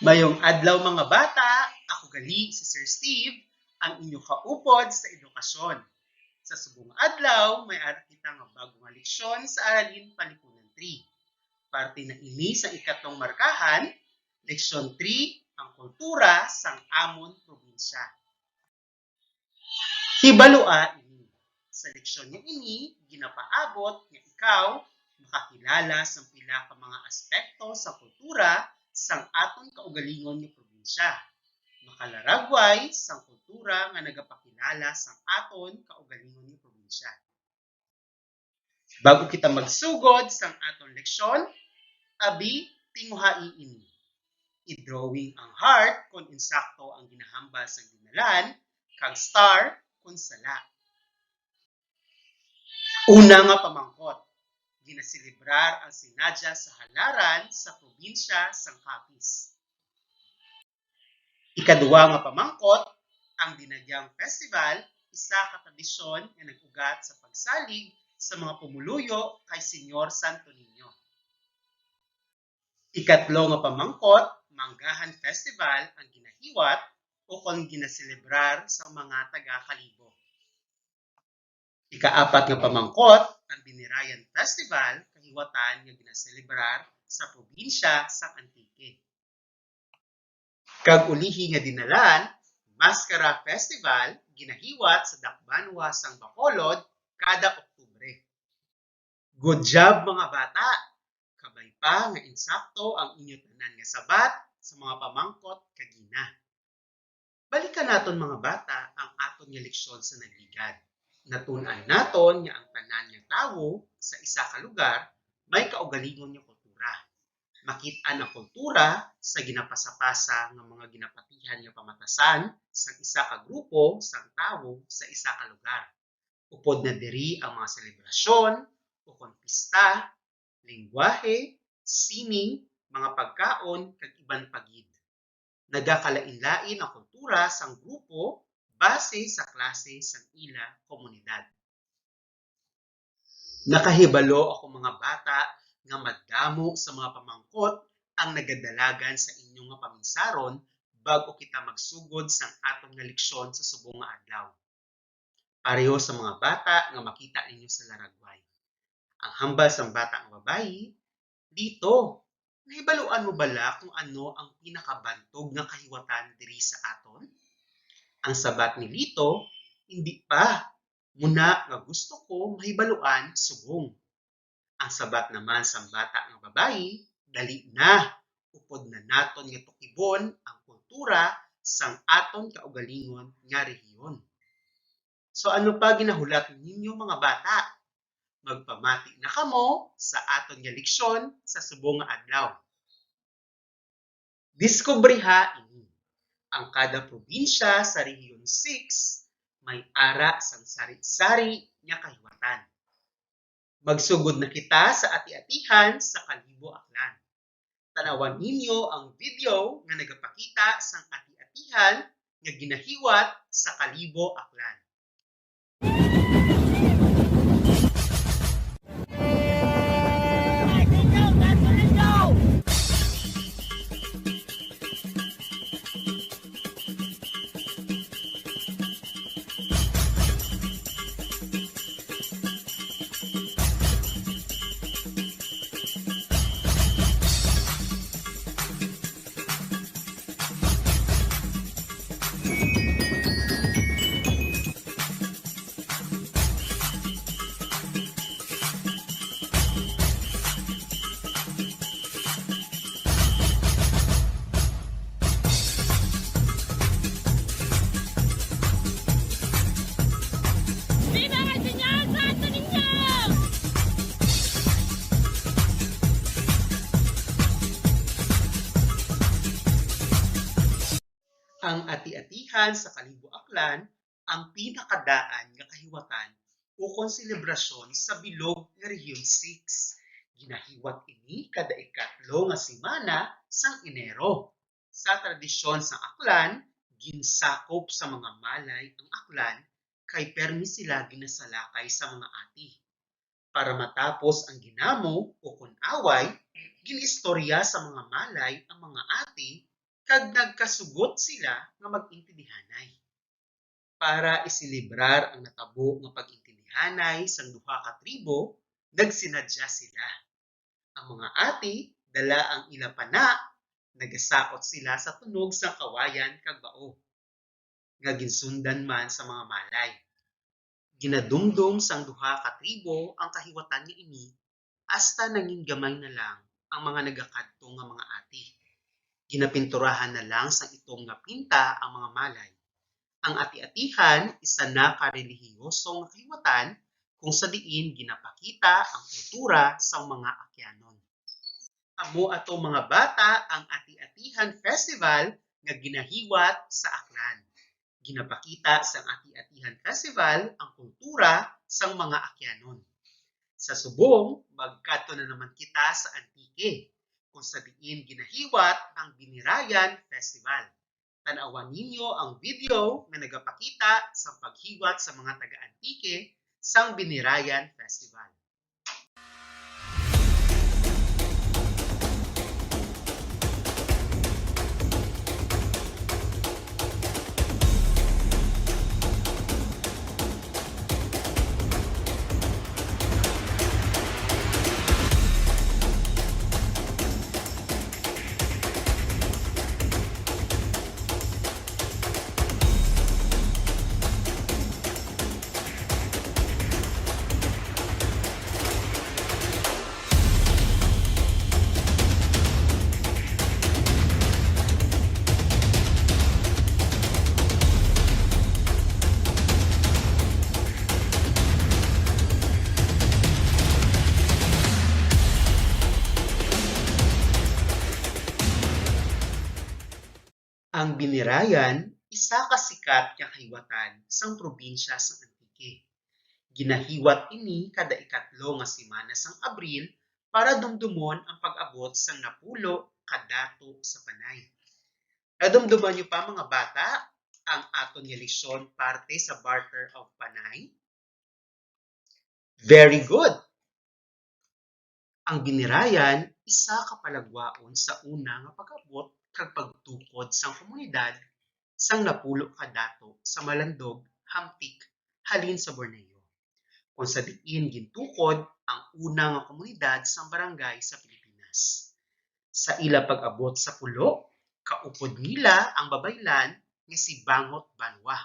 Mayong adlaw mga bata, ako gali si Sir Steve, ang inyong kaupod sa edukasyon. Sa subong adlaw, may ara kita nga bagong nga leksyon sa aralin palipunan 3. Parte na ini sa ikatlong markahan, leksyon 3, ang kultura sang amon probinsya. Hibalua ini. Sa leksyon niya ini, ginapaabot nga ikaw makakilala sa pila ka mga aspekto sa kultura sang aton kaugalingon nga probinsya. Makalaragway sang kultura nga nagapakilala sang aton kaugalingon nga probinsya. Bago kita magsugod sang aton leksyon, abi tinguhai ini. I-drawing ang heart kung insakto ang ginahambal sang dinalan, kag star kung sala. Una nga pamangkot, ginaselebrar ang sinadya sa halaran sa probinsya sang Capiz. Ikaduwa nga pamangkot, ang Dinagyang Festival, isa ka tradisyon nga nag-ugat sa pagsalig sa mga pumuluyo kay Senyor Santo Niño. Ikatlo nga pamangkot, Manggahan Festival ang ginahiwat o kung ginaselebrar sa mga taga-Kalibo. Ikaapat nga pamangkot, ang Binirayan Festival, kahiwatan nga ginaselebrar sa probinsya sang Antique. Kag ulihi nga dinalan, Mascara Festival, ginahiwat sa Dakbanwa sang Bacolod kada Oktubre. Good job mga bata! Kabay pa nga insakto ang inyo tanan nga sabat sa mga pamangkot kagina. Balikan naton mga bata ang aton nga leksyon sa nagligad. Natun-an naton nga ang tanan nga tawo sa isa ka lugar may kaugalingon nga kultura. Makit-an ang kultura sa ginapasapasa nga mga ginapatihan nga pamatasan sa isa ka grupo sang tawo sa isa ka lugar. Upod na diri ang mga selebrasyon o pista, lengguwahe, sining, mga pagkaon kag iban pagid. Nagakalain-lain ang kultura sang grupo base sa klase sang ila komunidad. Nakahibalo ako mga bata nga madamo sa mga pamangkot ang nagadalagan sa inyong nga paminsaron bago kita magsugod sang atong nga leksyon sa subong nga adlaw. Pareho sa mga bata nga makita ninyo sa laragway. Ang hambal sang bata nga babayi, dito, nahibaluan mo bala kung ano ang pinakabantog nga kahiwatan diri sa aton? Ang sabat ni Lito, hindi pa. Muna nga gusto ko mahibaluan subong. Ang sabat naman sa bata nga babayi, dali na. Upod na naton nga tukibon ang kultura sang aton kaugalingon nga rehiyon. So ano pa ginahulat ninyo mga bata? Magpamati na kamo sa aton nga leksyon sa subong nga adlaw. Diskubriha ini. Ang kada probinsya sa Rehiyon 6 may ara sang sari-sari nga kahiwatan. Magsugod na kita sa ati-atihan sa Kalibo Aklan. Tanawan ninyo ang video nga nagapakita sang ati-atihan nga ginahiwat sa Kalibo Aklan. Ang ati-atihan sa Kalibo Aklan ang pinakadaan nga kahiwatan o konselebrasyon sa bilog nga Rehiyon 6. Ginahiwat ini kada ikatlo nga semana sang Enero. Sa tradisyon sa Aklan, ginsakop sa mga malay ang Aklan kay permi sila ginasalakay sa mga ati. Para matapos ang ginamo o kunaway, ginistorya sa mga malay ang mga ati kag nagkasugot sila nga mag-intindihanay. Para isilibrar ang natabo nga pag-intindihanay sang duha ka tribo, nagsinadya sila. Ang mga ati dala ang ila pana, nagasaot sila sa tunog sa kawayan kag bao, nga ginsundan man sa mga malay. Ginadumdum sang duha ka tribo ang kahiwatan nga ini, hasta nanging gamay na lang ang mga nagakadto nga mga ati. Ginapinturahan na lang sang itong nga pinta ang mga malay. Ang ati-atihan isa na karelihiyosong kahiwatan kung sa diin ginapakita ang kultura sa mga Akyanon. Amo ato mga bata ang ati-atihan festival nga ginahiwat sa Aklan. Ginapakita sa ati-atihan festival ang kultura sa mga Akyanon. Sa subong, magkadto na naman kita sa Antique, kung sa diin ginahiwat ang Binirayan Festival. Tanawan ninyo ang video na nagapakita sa paghiwat sa mga taga-Antique sang Binirayan Festival. Ang Binirayan, isa ka sikat nga kahiwatan sang probinsya sa Antique. Ginahiwat ini kada ikatlo nga semana sang Abril para dumdumon ang pag-abot sang napulo ka dato sa Panay. Nadumduman niyo pa mga bata ang aton nga lesyon parte sa Barter of Panay? Very good! Ang Binirayan, isa ka palagwaon sa una nga pag-abot kag pagtukod sang komunidad sang napulo ka dato sa Malandog, Hamtik, halin sa Borneo. Kung sa diin gintukod ang una nga komunidad sang barangay sa Pilipinas. Sa ila pag-abot sa pulo, kaupod nila ang babaylan nga si Bangot Banwa.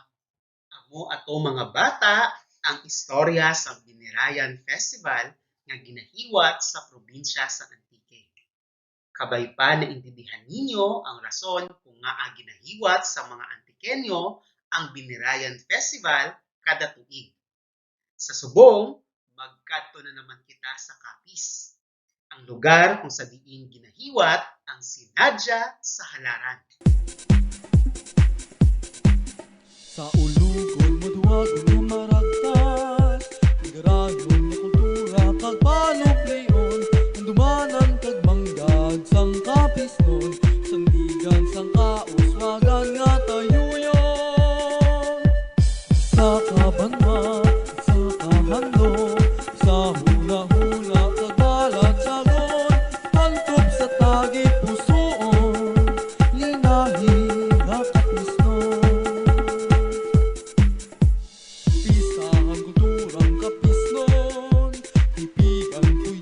Amo ato mga bata ang istorya sa Binirayan Festival nga ginahiwat sa probinsya sa Antique. Kabay pa na intindihan ninyo ang rason kung nga ginahiwat sa mga Antikenyo ang Binirayan Festival kada tuig. Sa subong, magkadto na naman kita sa Capiz, ang lugar kung sa diin ginahiwat ang sinadya sa halaran. Sa ulugod mo duwag lumaragtas, igarayon ni kultura kag panopleon, dumanan kag manggad sang kapisnon, sandigan sang kauswagan nga tayuyon. Sa kabanwa, sa kahandog, sa hula-hula kag balat sagon, pantob sa tagi pusoon, linahi nga kapisnon. Pisahang kulturang kapisnon, ipigan ko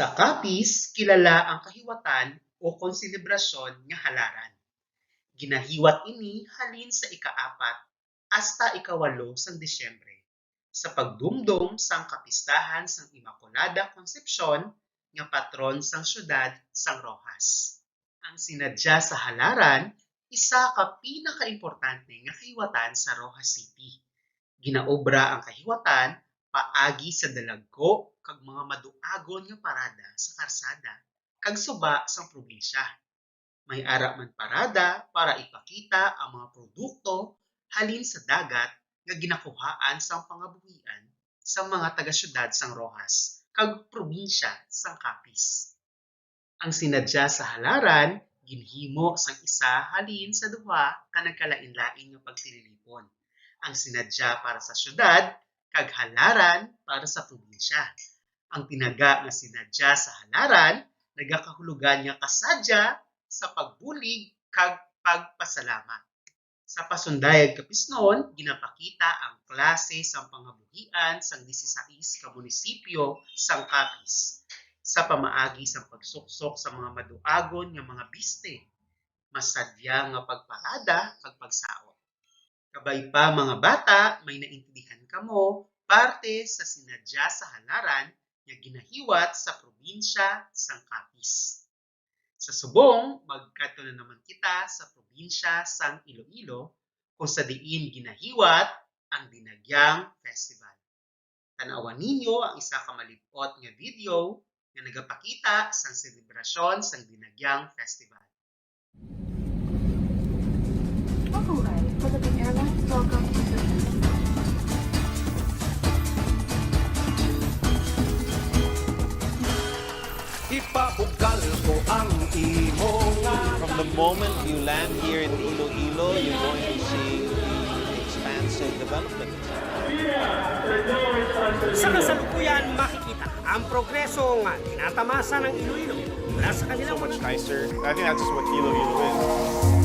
Sa Capiz, kilala ang kahiwatan o konselebrasyon nga halaran. Ginahiwat ini halin sa ika-4 hasta ika-8 sang Disyembre sa pagdumdum sang kapistahan sang Immaculada Concepcion nga patron sang syudad sang Rojas. Ang sinadya sa halaran, isa ka pinakaimportante nga kahiwatan sa Rojas City. Ginaobra ang kahiwatan paagi sa dalagko kag mga maduagon nga parada sa karsada kag suba sang probinsya. May ara man parada para ipakita ang mga produkto halin sa dagat nga ginakuhaan sang pangabuhian sa mga taga-syudad sang Rojas kag probinsya sang Capiz. Ang sinadya sa halaran ginhimo sang isa halin sa duha ka nagkalain-lain nga pagtililipon. Ang sinadya para sa syudad kag halaran para sa probinsya. Ang tinaga nga sinadya sa halaran nagakahulugan nga kasadya sa pagbulig kag pagpasalamat. Sa pasundayag kapisnon, ginapakita ang klase sang pangabuhian sang 16 ka munisipyo sang Capiz sa pamaagi sang pagsuksok sa mga maduagon nga mga biste, masadya nga pagparada kag pagsaot. Kabay pa mga bata, may naintindihan kamo parte sa sinadya sa halaran nga ginahiwat sa probinsya sang Capiz. Sa subong, magkadto na naman kita sa probinsya sang Iloilo kung sa diin ginahiwat ang Dinagyang Festival. Tanawan ninyo ang isa ka malipot nga video nga nagapakita sang selebrasyon sang Dinagyang Festival. Alright, Philippine Airlines, welcome to the Ipabugal ko ang imong From the moment you land here in Iloilo, you're going to see the expansive development. Sa kasalukuyan, makikita ang progreso nga tinatamasa ng Iloilo mula sa kanilang much nicer. I think that's just what Iloilo is.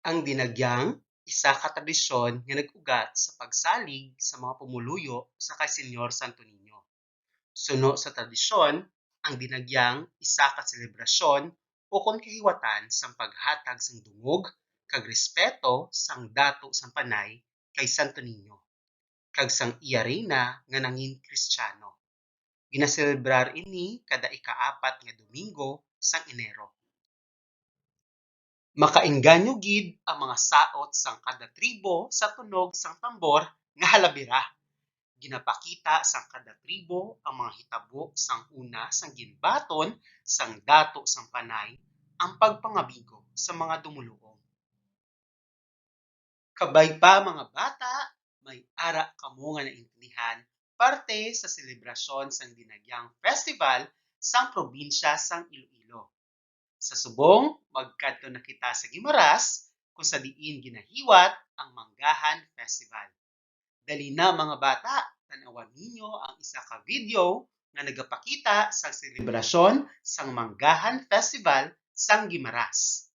Ang dinagyang, isa ka tradisyon nga nag-ugat sa pagsalig sa mga pumuluyo sa kay Senyor Santo Niño. Suno sa tradisyon, ang dinagyang isa ka selebrasyon o kon kahiwatan sang paghatag sang dungog kag respeto sang dato sang panay kay Santo Niño kag sang iya reyna nga nangin Kristiyano. Ginaselebrar ini kada ika-4 nga Domingo sang Enero. Makaengganyo gid ang mga saot sang kada tribo sa tunog sang tambor nga halabira. Ginapakita sang kada tribo ang mga hitabo sang una sang ginbaton sang dato sang panay ang pagpangabigo sa mga dumuluong. Kabay pa mga bata, may ara kamo nga naintindihan parte sa selebrasyon sang Dinagyang Festival sang probinsya sang Iloilo. Sa subong, magkadto na kita sa Guimaras kung sa diin ginahiwat ang Manggahan Festival. Dali na mga bata, tanawan ninyo ang isa ka video nga nagapakita sa selebrasyon sang Manggahan Festival sang Guimaras.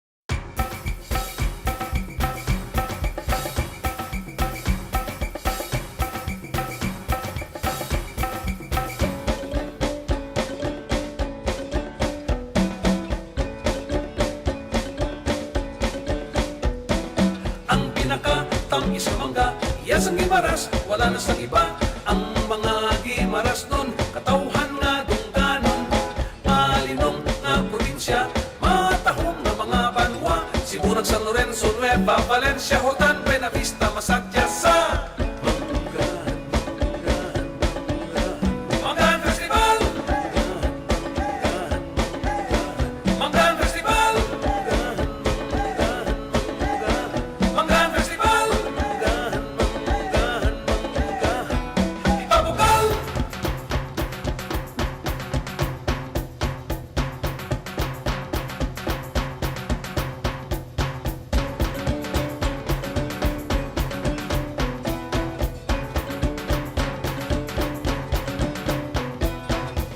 Ang pinaka tamis na mangga, yes ang Guimaras, wala na sa iba. mga gimaras nun, katawhan nga dungganon, malinong nga probinsya, matahong nga mga banwa, Sibunag, San Lorenzo, Nueva, Valencia, Jordan, Buenavista, Masatya sa Manggahan Festival! Manggahan Festival! Manggahan Festival! Ipabukal!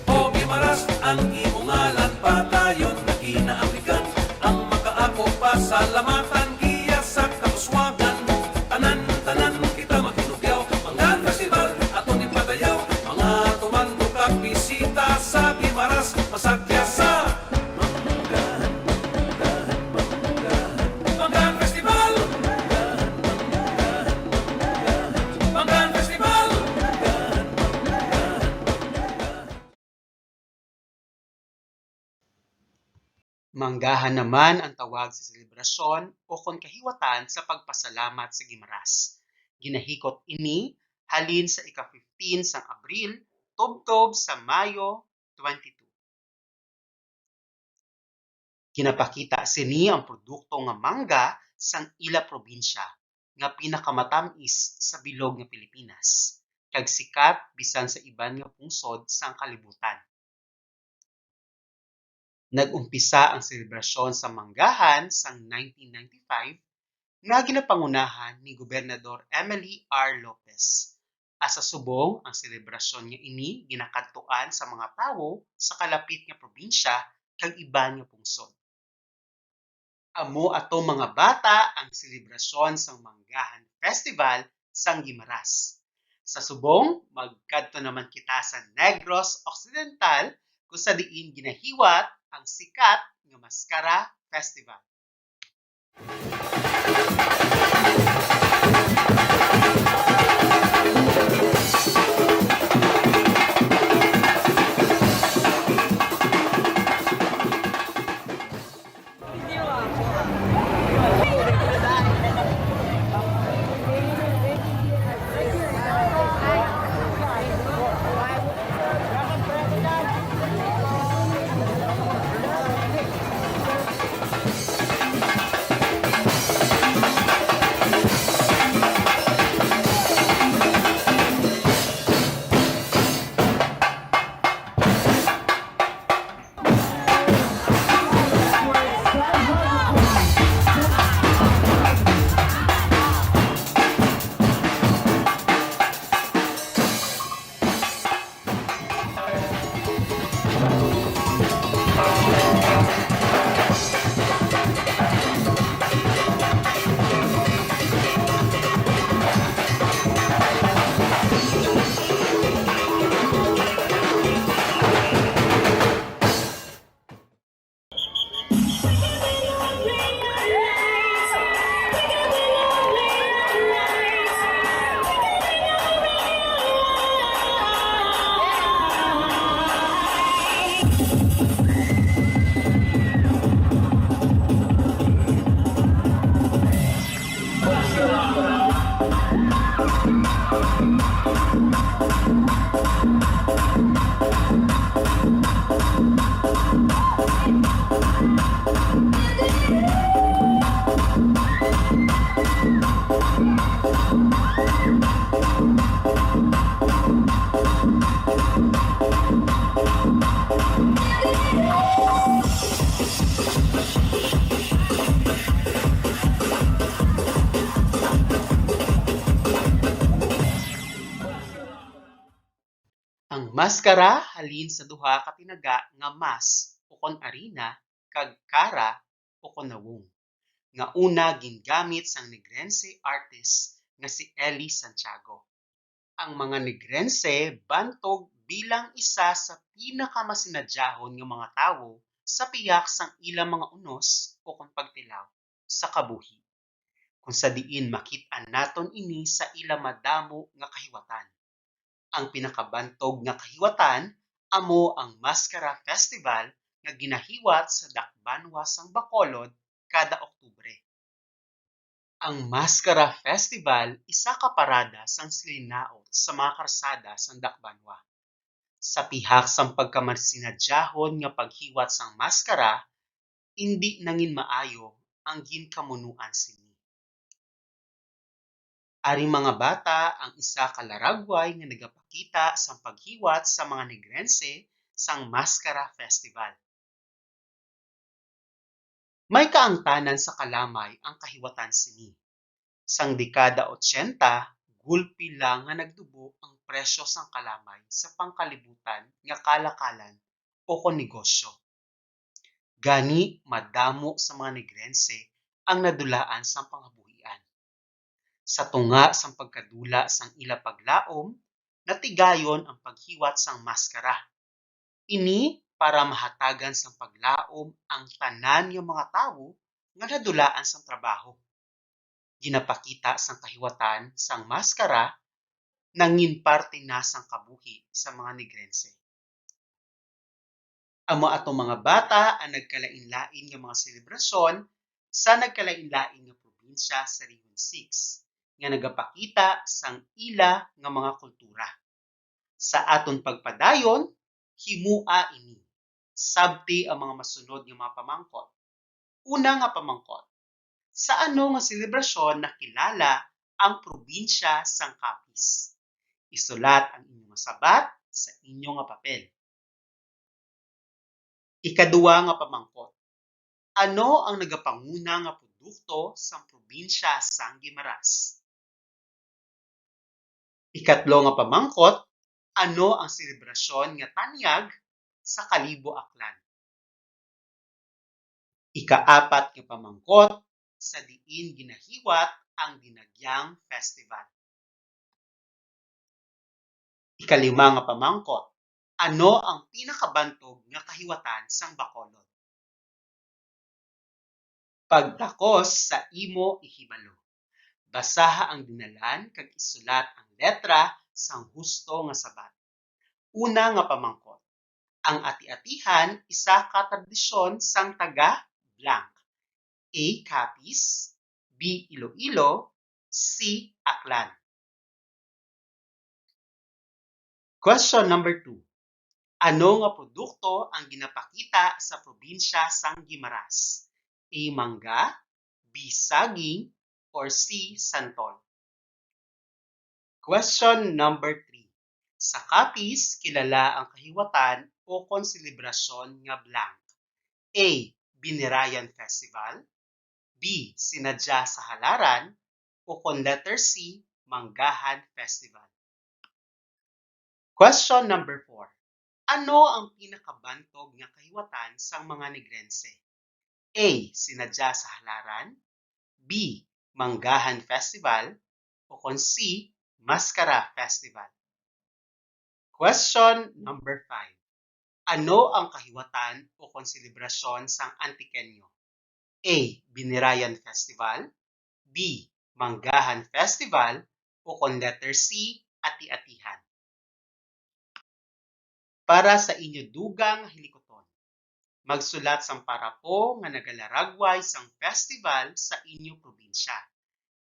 O gimaras ang imong ngalan patayon na kinaaplikan ang makaako pasalamatan giya sa kapuswagan tanan kita makinugyaw Manggahan Festival aton ipadayaw mga tumandok at bisita sa gimaras masagya sa Manggahan Festival Manggahan Festival Manggahan naman ang tawag sa selebrasyon o konkahiwatan sa pagpasalamat sa Gimaras. Ginahikot ini halin sa ika-15 sang Abril, tubtob sa Mayo 22. Ginapakita sini ang produkto nga mangga sang ila probinsya nga pinakamatamis sa bilog nga Pilipinas kag sikat bisan sa iban nga pungsod sang kalibutan. Nag-umpisa ang selebrasyon sa Manggahan sang 1995 nga ginapangunahan ni Gobernador Emily R. Lopez. Asa subong ang selebrasyon nga ini ginakadtuan sa mga tawo sa kalapit nga probinsya kag iban nga pungsod. Amo ato mga bata ang selebrasyon sang Manggahan Festival sang Gimaras. Sa subong, magkadto naman kita sa Negros Occidental kung sa diin ginahiwat ang sikat nga Maskara Festival. Ang maskara halin sa duha ka tinaga nga mas o kon arena kag kara o kon nawong. Nga una gingamit sang Negrense artist nga si Eli Santiago. Ang mga Negrense bantog bilang isa sa pinakamasinadjahon nga mga tawo sa piyak sang ilang mga unos o kon pagtilaw sa kabuhi. Kung sa diin makit-an naton ini sa ila madamo nga kahiwatan. Ang pinakabantog nga kahiwatan amo ang Maskara Festival nga ginahiwat sa Dakbanwa sang Bacolod kada Oktubre. Ang Maskara Festival isa ka parada sang silinaot sa mga karsada sang Dakbanwa. Sa pihak sang pagkamarsinadjahon nga paghiwat sang maskara, hindi nangin maayo ang ginkamunuan sini. Aring mga bata ang isa ka laragway nga nagapakita sa paghiwat sa mga Negrense sang Maskara Festival. May kaangtanan sa kalamay ang kahiwatan sini. Sang dekada 80, gulpi lang nga nagdubo ang presyo sang kalamay sa pangkalibutan nga kalakalan o negosyo. Gani madamo sa mga Negrense ang nadulaan sang pangabuhian. Sa tunga sang pagkadula sang ila paglaom, natigayon ang paghiwat sang maskara. Ini para mahatagan sang paglaom ang tanan nga mga tawo nga nadulaan sang trabaho. Ginapakita sang kahiwatan sang maskara nangin parte na sang kabuhi sa mga Negrense. Amo atong mga bata ang nagkalain-lain nga mga selebrasyon sa nagkalain-lain nga probinsya sa Region 6 nga nagapakita sang ila nga mga kultura. Sa aton pagpadayon, himua ini. Sabti ang mga masunod nga mga pamangkot. Una nga pamangkot. Sa ano nga selebrasyon nakilala ang probinsya sang Capiz? Isulat ang inyong sabat sa inyong nga papel. Ikaduwa nga pamangkot. Ano ang nagapanguna nga produkto sang probinsya sang Guimaras? Ikatlo nga pamangkot. Ano ang selebrasyon nga tanyag sa Kalibo Aklan? Ikaapat nga pamangkot. Sa diin ginahiwat ang Dinagyang Festival. Ikalima nga pamangkot. Ano ang pinakabantog nga kahiwatan sang Bacolod? Pagtakos sa imo ihibalo. Basaha ang dinalan kag isulat ang letra sang husto nga sabat. Una nga pamangkot. Ang ati-atihan isa ka tradisyon sang taga blank. A. Capiz, B. Iloilo, C. Aklan. Question number 2. Ano nga produkto ang ginapakita sa probinsya sang Guimaras? A. Mangga, B. Saging, or C. Santol? Question number 3. Sa Capiz, kilala ang kahiwatan o konselebrasyon nga blank. A. Binirayan Festival, B. Sinadya sa Halaran, o kon letter C. Manggahan Festival. Question number 4. Ano ang pinakabantog nga kahiwatan sang mga Negrense? A. Sinadya sa Halaran, B. Manggahan Festival, o kon C. Maskara Festival. Question number 5. Ano ang kahiwatan o konselebrasyon sang Antiqueño? A. Binirayan Festival, B. Manggahan Festival, o kon letter C. Ati-atihan. Para sa inyo dugang hilikoton, magsulat sang parapo nga nagalaragway sang festival sa inyo probinsya.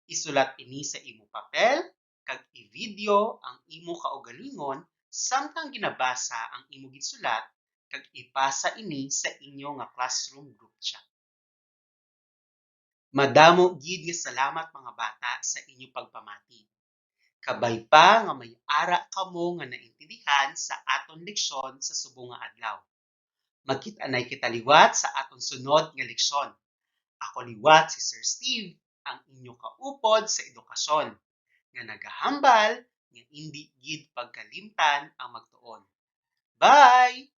Isulat ini sa imo papel kag i-video ang imo kaugalingon samtang ginabasa ang imo gisulat kag ipasa ini sa inyo nga classroom group chat. Madamo gid nga salamat mga bata sa inyo pagpamati. Kabay pa nga may ara kamo nga naintindihan sa aton leksyon sa subong nga adlaw. Magkita-nay kita liwat sa aton sunod nga leksyon. Ako liwat si Sir Steve, ang inyo kaupod sa edukasyon, nga nagahambal nga hindi gid pagkalimtan ang magtuon. Bye!